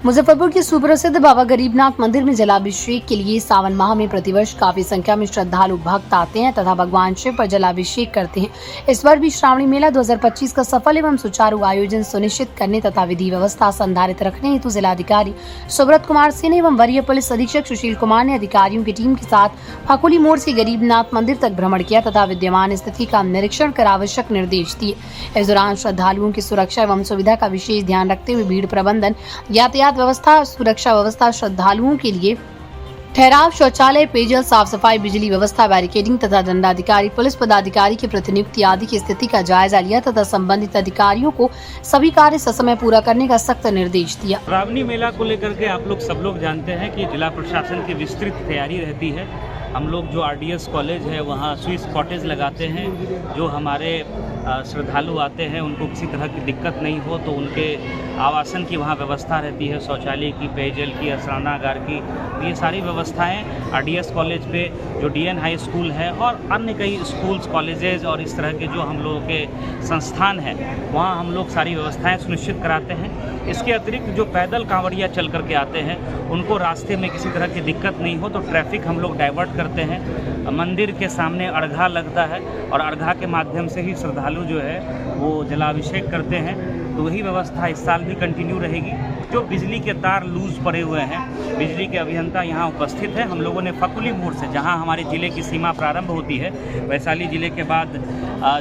मुजफ्फरपुर के सुप्रसिद्ध बाबा गरीबनाथ मंदिर में जलाभिषेक के लिए सावन माह में प्रतिवर्ष काफी संख्या में श्रद्धालु भक्त आते हैं तथा भगवान शिव पर जलाभिषेक करते हैं। इस बार भी श्रावणी मेला 2025 का सफल एवं सुचारू आयोजन सुनिश्चित करने तथा विधि व्यवस्था संधारित रखने हेतु जिलाधिकारी सुब्रत कुमार सिंह एवं वरीय पुलिस अधीक्षक सुशील कुमार ने अधिकारियों की टीम के साथ फाकुली मोड़ से गरीबनाथ मंदिर तक भ्रमण किया तथा विद्यमान स्थिति का निरीक्षण कर आवश्यक निर्देश दिए। इस दौरान श्रद्धालुओं की सुरक्षा एवं सुविधा का विशेष ध्यान रखते हुए भीड़ प्रबंधन, यातायात व्यवस्था, सुरक्षा व्यवस्था, श्रद्धालुओं के लिए ठहराव, शौचालय, पेयजल, साफ सफाई, बिजली व्यवस्था, बैरिकेडिंग तथा दंडाधिकारी, पुलिस पदाधिकारी की प्रतिनियुक्ति आदि की स्थिति का जायजा लिया तथा संबंधित अधिकारियों को सभी कार्य ससमय पूरा करने का सख्त निर्देश दिया। श्रावणी मेला को लेकर के आप लोग सब लोग जानते हैं कि जिला प्रशासन की विस्तृत तैयारी रहती है। हम लोग जो आरडीएस कॉलेज है वहाँ स्विस कॉटेज लगाते हैं। जो हमारे श्रद्धालु आते हैं उनको किसी तरह की दिक्कत नहीं हो तो उनके आवासन की वहाँ व्यवस्था रहती है, शौचालय की, पेयजल की, स्नानागार की। ये सारी व्यवस्थाएं आरडीएस कॉलेज पे जो डीएन हाई स्कूल है और अन्य कई स्कूल्स, कॉलेजेस और इस तरह के जो हम लोगों के संस्थान हैं वहाँ हम लोग सारी व्यवस्थाएं सुनिश्चित कराते हैं। इसके अतिरिक्त जो पैदल कांवड़िया चल करके आते हैं उनको रास्ते में किसी तरह की दिक्कत नहीं हो तो ट्रैफिक हम लोग डाइवर्ट करते हैं। मंदिर के सामने अर्घा लगता है और अर्घा के माध्यम से ही श्रद्धालु जो है वो जलाभिषेक करते हैं। तो वही व्यवस्था इस साल भी कंटिन्यू रहेगी। जो बिजली के तार लूज पड़े हुए हैं, बिजली के अभियंता यहाँ उपस्थित है। हम लोगों ने फकुली मोड़ से, जहाँ हमारे ज़िले की सीमा प्रारंभ होती है, वैशाली ज़िले के बाद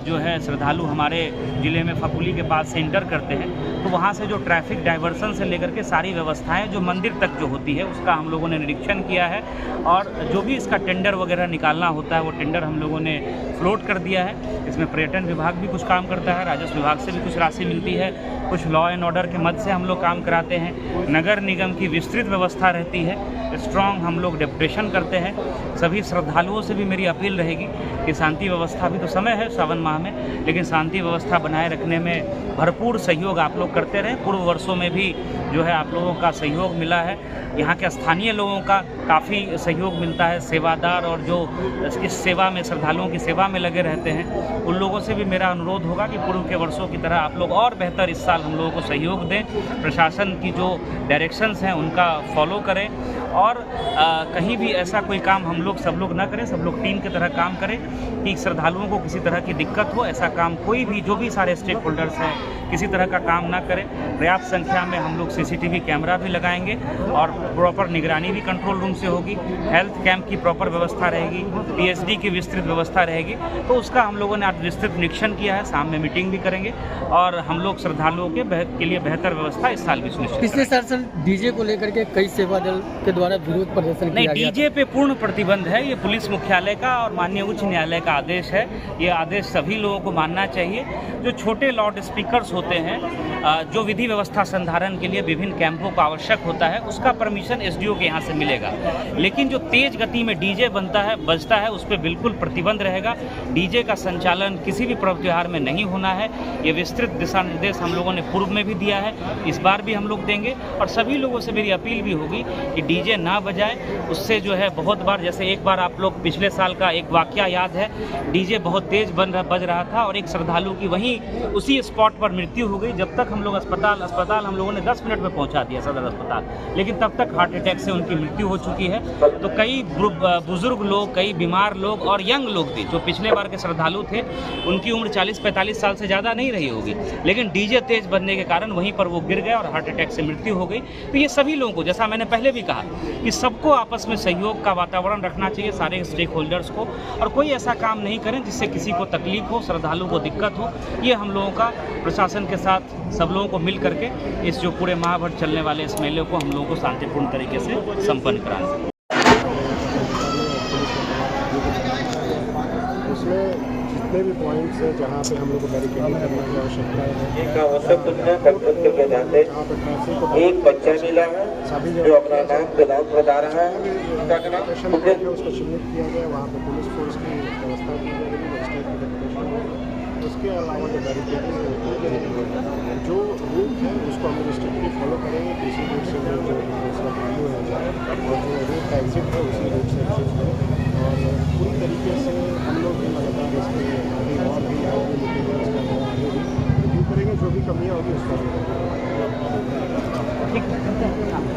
जो है श्रद्धालु हमारे ज़िले में फकुली के बाद से इंटर करते हैं, तो वहाँ से जो ट्रैफिक डाइवर्सन से लेकर के सारी व्यवस्थाएं जो मंदिर तक जो होती है उसका हम लोगों ने निरीक्षण किया है। और जो भी इसका टेंडर वगैरह निकालना होता है वो टेंडर हम लोगों ने फ्लोट कर दिया है। इसमें पर्यटन विभाग भी कुछ काम करता है, राजस्व विभाग से भी कुछ राशि मिलती है, कुछ लॉ एंड ऑर्डर के मद से हम लोग काम कराते हैं। नगर निगम की विस्तृत व्यवस्था रहती है, स्ट्रॉन्ग हम लोग डेपुटेशन करते हैं। सभी श्रद्धालुओं से भी मेरी अपील रहेगी कि शांति व्यवस्था भी तो समय है सावन माह में, लेकिन शांति व्यवस्था बनाए रखने में भरपूर सहयोग आप लोग करते रहें। पूर्व वर्षों में भी जो है आप लोगों का सहयोग मिला है, यहाँ के स्थानीय लोगों का काफ़ी सहयोग मिलता है। सेवादार और जो इस सेवा में, श्रद्धालुओं की सेवा में लगे रहते हैं, उन लोगों से भी मेरा अनुरोध होगा कि पूर्व के वर्षों की तरह आप लोग और बेहतर इस साल हम लोगों को सहयोग दें। प्रशासन की जो डायरेक्शंस हैं उनका फॉलो करें और कहीं भी ऐसा कोई काम हम लोग सब लोग ना करें, सब लोग टीम की तरह काम करें कि श्रद्धालुओं को किसी तरह की दिक्कत हो। ऐसा काम कोई भी, जो भी सारे स्टेक होल्डर्स हैं, किसी तरह का काम ना करें। पर्याप्त संख्या में हम लोग सीसीटीवी कैमरा भी लगाएंगे और प्रॉपर निगरानी भी कंट्रोल रूम से होगी। हेल्थ कैंप की प्रॉपर व्यवस्था रहेगी, पीएचडी की विस्तृत व्यवस्था रहेगी। तो उसका हम लोगों ने आज विस्तृत निरीक्षण किया है, शाम में मीटिंग भी करेंगे और हम लोग श्रद्धालुओं के लिए बेहतर व्यवस्था इस साल भी सुनिश्चित। पिछले साल सर डीजे को लेकर के कई सेवा दल के द्वारा विरोध प्रदर्शन किया गया। डीजे पे पूर्ण प्रतिबंध है। ये पुलिस मुख्यालय का और माननीय उच्च न्यायालय का आदेश है। ये आदेश सभी लोगों को मानना चाहिए। जो छोटे लाउड स्पीकर्स होते हैं, जो विधि व्यवस्था संधारण के लिए विभिन्न कैंपों का आवश्यक होता है, उसका परमिशन एसडीओ के यहाँ से मिलेगा। लेकिन जो तेज गति में डीजे बजता है उस पर बिल्कुल प्रतिबंध रहेगा। डीजे का संचालन किसी भी पर्व त्योहार में नहीं होना है। ये विस्तृत दिशा निर्देश हम लोगों ने पूर्व में भी दिया है, इस बार भी हम लोग देंगे। और सभी लोगों से मेरी अपील भी होगी कि डीजे ना बजाए। उससे जो है बहुत बार, जैसे एक बार आप लोग पिछले साल का एक वाकया याद है, डीजे बहुत तेज बज रहा था और एक श्रद्धालु की वहीं उसी स्पॉट पर मृत्यु हो गई। जब तक हम लोग अस्पताल हम लोगों ने 10 मिनट में पहुंचा दिया सदर अस्पताल, लेकिन तब तक हार्ट अटैक से उनकी मृत्यु हो चुकी है। तो कई बुजुर्ग लोग, कई बीमार लोग और यंग लोग भी जो पिछले बार के श्रद्धालु थे, उनकी उम्र 40-45 साल से ज़्यादा नहीं रही होगी, लेकिन डीजे तेज बजने के कारण वहीं पर वो गिर गए और हार्ट अटैक से मृत्यु हो गई। तो ये सभी लोगों को, जैसा मैंने पहले भी कहा, कि सबको आपस में सहयोग का वातावरण रखना चाहिए, सारे स्टेक होल्डर्स को, और कोई ऐसा काम नहीं करें जिससे किसी को तकलीफ हो, श्रद्धालु को दिक्कत हो। ये हम लोगों का प्रशासन के साथ सब लोगों को मिल करके इस जो पूरे माह भर चलने वाले इस मेले को हम लोगों को शांतिपूर्ण तरीके से संपन्न कराना। जितने भी पॉइंट्स हैं जहाँ पे हम लोग को बैरिकेडिंग करने की आवश्यकता है, एक आवश्यक सूचना कंप्यूटर के जाते एक बच्चा मिला है जो अपना नाम विदाउट बता रहा है, उसको चिन्हित किया गया। वहाँ पे पुलिस फोर्स की व्यवस्था की गई। उसके अलावा जो बैरिकेडिंग जो रूट है उसको हम स्ट्रिक्टली फॉलो करेंगे। किसी रूट से जो श्रद्धालु है जाए और जो रूट का एग्जिट है उसी रूट से एग्जिट करें और पूरी तरीके से हम लोग भी लगातार इसके आगे और भी आगे रिव्यू करेंगे। जो भी कमियाँ होगी उसका ठीक है। होगा।